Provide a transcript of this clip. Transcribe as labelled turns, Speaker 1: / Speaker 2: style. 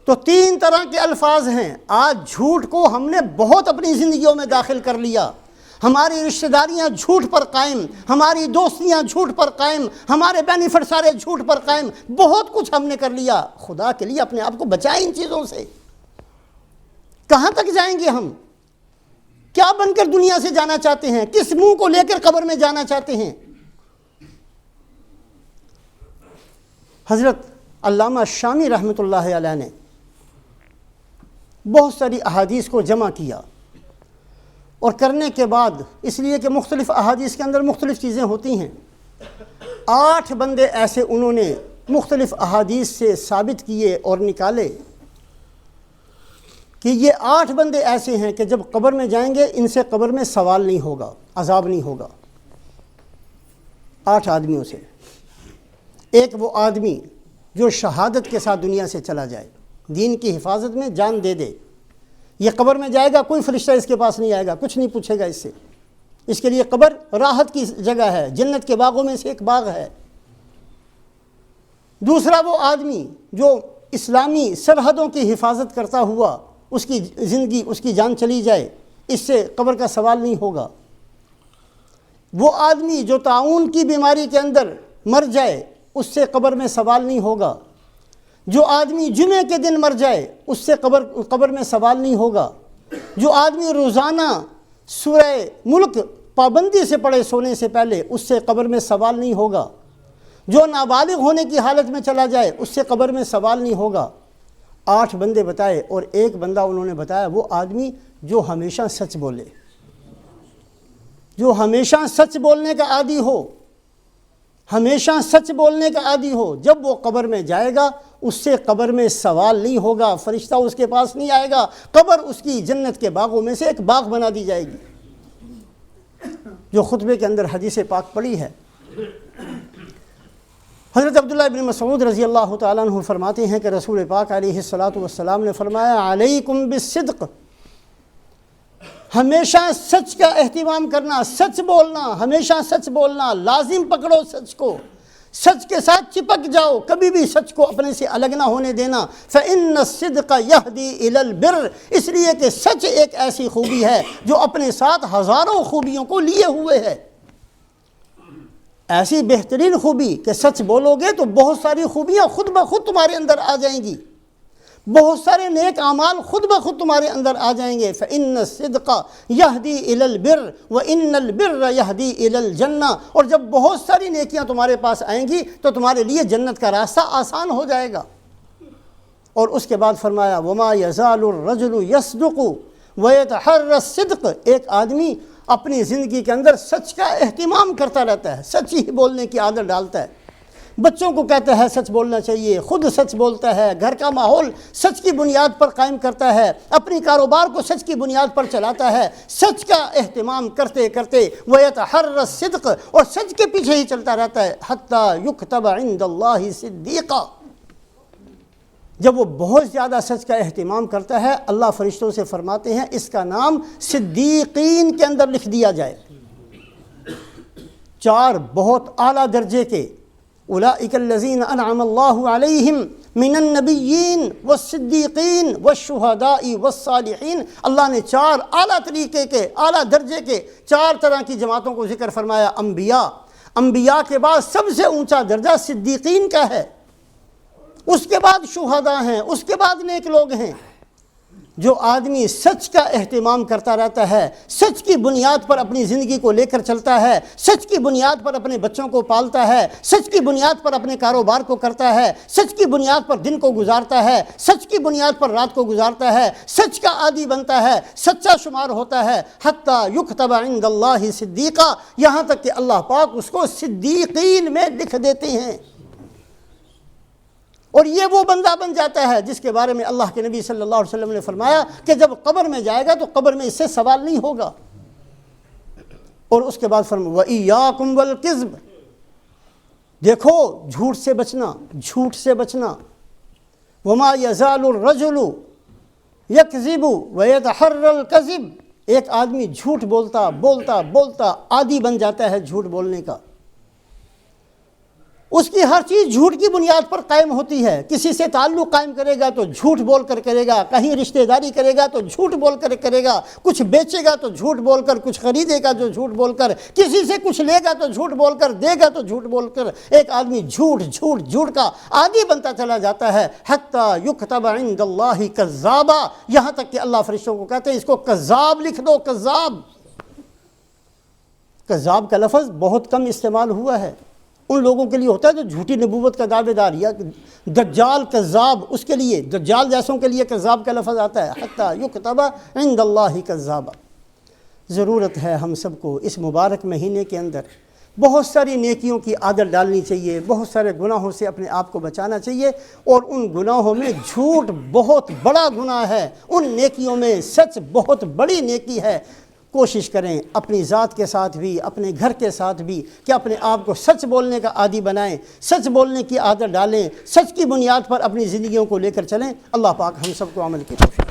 Speaker 1: تو 3 طرح کے الفاظ ہیں۔ آج جھوٹ کو ہم نے بہت اپنی زندگیوں میں داخل کر لیا، ہماری رشتہ داریاں جھوٹ پر قائم، ہماری دوستیاں جھوٹ پر قائم، ہمارے بینیفٹ سارے جھوٹ پر قائم، بہت کچھ ہم نے کر لیا۔ خدا کے لیے اپنے آپ کو بچائیں ان چیزوں سے۔ کہاں تک جائیں گے ہم؟ کیا بن کر دنیا سے جانا چاہتے ہیں؟ کس منہ کو لے کر قبر میں جانا چاہتے ہیں؟ حضرت علامہ شامی رحمۃ اللہ علیہ نے بہت ساری احادیث کو جمع کیا، اور کرنے کے بعد، اس لیے کہ مختلف احادیث کے اندر مختلف چیزیں ہوتی ہیں، 8 بندے ایسے انہوں نے مختلف احادیث سے ثابت کیے اور نکالے کہ یہ 8 بندے ایسے ہیں کہ جب قبر میں جائیں گے ان سے قبر میں سوال نہیں ہوگا، عذاب نہیں ہوگا۔ 8 آدمیوں سے ایک وہ آدمی جو شہادت کے ساتھ دنیا سے چلا جائے، دین کی حفاظت میں جان دے دے، یہ قبر میں جائے گا، کوئی فرشتہ اس کے پاس نہیں آئے گا، کچھ نہیں پوچھے گا اس سے، اس کے لیے قبر راحت کی جگہ ہے، جنت کے باغوں میں سے ایک باغ ہے۔ دوسرا وہ آدمی جو اسلامی سرحدوں کی حفاظت کرتا ہوا اس کی زندگی، اس کی جان چلی جائے، اس سے قبر کا سوال نہیں ہوگا۔ وہ آدمی جو طاعون کی بیماری کے اندر مر جائے، اس سے قبر میں سوال نہیں ہوگا۔ جو آدمی جمعے کے دن مر جائے، اس سے قبر میں سوال نہیں ہوگا۔ جو آدمی روزانہ سورہ ملک پابندی سے پڑھے سونے سے پہلے، اس سے قبر میں سوال نہیں ہوگا۔ جو نابالغ ہونے کی حالت میں چلا جائے، اس سے قبر میں سوال نہیں ہوگا۔ 8 بندے بتائے، اور ایک بندہ انہوں نے بتایا، وہ آدمی جو ہمیشہ سچ بولے، جو ہمیشہ سچ بولنے کا عادی ہو، ہمیشہ سچ بولنے کا عادی ہو، جب وہ قبر میں جائے گا اس سے قبر میں سوال نہیں ہوگا، فرشتہ اس کے پاس نہیں آئے گا، قبر اس کی جنت کے باغوں میں سے ایک باغ بنا دی جائے گی۔ جو خطبے کے اندر حدیث پاک پڑھی ہے، حضرت عبداللہ ابن مسعود رضی اللہ تعالیٰ عنہ فرماتے ہیں کہ رسول پاک علیہ الصلاۃ والسلام نے فرمایا، علیکم بالصدق، ہمیشہ سچ کا اہتمام کرنا، سچ بولنا، ہمیشہ سچ بولنا، لازم پکڑو سچ کو، سچ کے ساتھ چپک جاؤ، کبھی بھی سچ کو اپنے سے الگ نہ ہونے دینا۔ فإن الصدق يهدي إلى البر، اس لیے کہ سچ ایک ایسی خوبی ہے جو اپنے ساتھ ہزاروں خوبیوں کو لیے ہوئے ہے۔ ایسی بہترین خوبی کہ سچ بولو گے تو بہت ساری خوبیاں خود بخود تمہارے اندر آ جائیں گی، بہت سارے نیک اعمال خود بخود تمہارے اندر آ جائیں گے۔ فإن الصدق يهدي إلى البر وإن البر يهدي إلى الجنة، اور جب بہت ساری نیکیاں تمہارے پاس آئیں گی تو تمہارے لیے جنت کا راستہ آسان ہو جائے گا۔ اور اس کے بعد فرمایا، وما يزال الرجل يصدق ويتحرى الصدق، ایک آدمی اپنی زندگی کے اندر سچ کا اہتمام کرتا رہتا ہے، سچ ہی بولنے کی عادت ڈالتا ہے، بچوں کو کہتا ہے سچ بولنا چاہیے، خود سچ بولتا ہے، گھر کا ماحول سچ کی بنیاد پر قائم کرتا ہے، اپنی کاروبار کو سچ کی بنیاد پر چلاتا ہے، سچ کا اہتمام کرتے کرتے وَيَتَحَرَّ الصِّدْقَ، اور سچ کے پیچھے ہی چلتا رہتا ہے، حَتَّى يُكْتَبَ عِنْدَ اللَّهِ صِدِّيقًا، جب وہ بہت زیادہ سچ کا اہتمام کرتا ہے، اللہ فرشتوں سے فرماتے ہیں اس کا نام صدیقین کے اندر لکھ دیا جائے۔ 4 بہت اعلیٰ درجے کے، اولئک الذین انعم اللہ علیہم من النبیین والصدیقین والشہداء والصالحین، اللہ نے 4 اعلیٰ طریقے کے، اعلیٰ درجے کے 4 طرح کی جماعتوں کو ذکر فرمایا۔ انبیاء کے بعد سب سے اونچا درجہ صدیقین کا ہے، اس کے بعد شہداء ہیں، اس کے بعد نیک لوگ ہیں۔ جو آدمی سچ کا اہتمام کرتا رہتا ہے، سچ کی بنیاد پر اپنی زندگی کو لے کر چلتا ہے، سچ کی بنیاد پر اپنے بچوں کو پالتا ہے، سچ کی بنیاد پر اپنے کاروبار کو کرتا ہے، سچ کی بنیاد پر دن کو گزارتا ہے، سچ کی بنیاد پر رات کو گزارتا ہے، سچ کا عادی بنتا ہے، سچا شمار ہوتا ہے، حتیٰ یکتب عند اللہ صدیقا، یہاں تک کہ اللہ پاک اس کو صدیقین میں لکھ دیتے ہیں۔ اور یہ وہ بندہ بن جاتا ہے جس کے بارے میں اللہ کے نبی صلی اللہ علیہ وسلم نے فرمایا کہ جب قبر میں جائے گا تو قبر میں اس سے سوال نہیں ہوگا۔ اور اس کے بعد فرمایا وَإِيَّاكُمْ وَالْكِذْبَ، دیکھو جھوٹ سے بچنا، جھوٹ سے بچنا۔ وَمَا يَزَالُ الرَّجُلُ يَكْذِبُ وَيَتَحَرَّى الْكَذِبَ، ایک آدمی جھوٹ بولتا بولتا بولتا عادی بن جاتا ہے جھوٹ بولنے کا، اس کی ہر چیز جھوٹ کی بنیاد پر قائم ہوتی ہے۔ کسی سے تعلق قائم کرے گا تو جھوٹ بول کر کرے گا، کہیں رشتہ داری کرے گا تو جھوٹ بول کر کرے گا، کچھ بیچے گا تو جھوٹ بول کر، کچھ خریدے گا تو جھوٹ بول کر، کسی سے کچھ لے گا تو جھوٹ بول کر، دے گا تو جھوٹ بول کر، ایک آدمی جھوٹ جھوٹ جھوٹ کا عادی بنتا چلا جاتا ہے، حتی یکتب عند اللہ کذابا، یہاں تک کہ اللہ فرشتوں کو کہتے ہیں اس کو کذاب لکھ دو، کذاب۔ کذاب کا لفظ بہت کم استعمال ہوا ہے، ان لوگوں کے لیے ہوتا ہے جو جھوٹی نبوت کا دعوے دار، یا دجال کذاب، اس کے لیے، دجال جیسوں کے لیے کذاب کا لفظ آتا ہے، حتی یکتب عند اللہ کذابا۔ ضرورت ہے ہم سب کو اس مبارک مہینے کے اندر بہت ساری نیکیوں کی عادت ڈالنی چاہیے، بہت سارے گناہوں سے اپنے آپ کو بچانا چاہیے، اور ان گناہوں میں جھوٹ بہت بڑا گناہ ہے، ان نیکیوں میں سچ بہت بڑی نیکی ہے۔ کوشش کریں اپنی ذات کے ساتھ بھی، اپنے گھر کے ساتھ بھی، کہ اپنے آپ کو سچ بولنے کا عادی بنائیں، سچ بولنے کی عادت ڈالیں، سچ کی بنیاد پر اپنی زندگیوں کو لے کر چلیں۔ اللہ پاک ہم سب کو عمل کی توفیق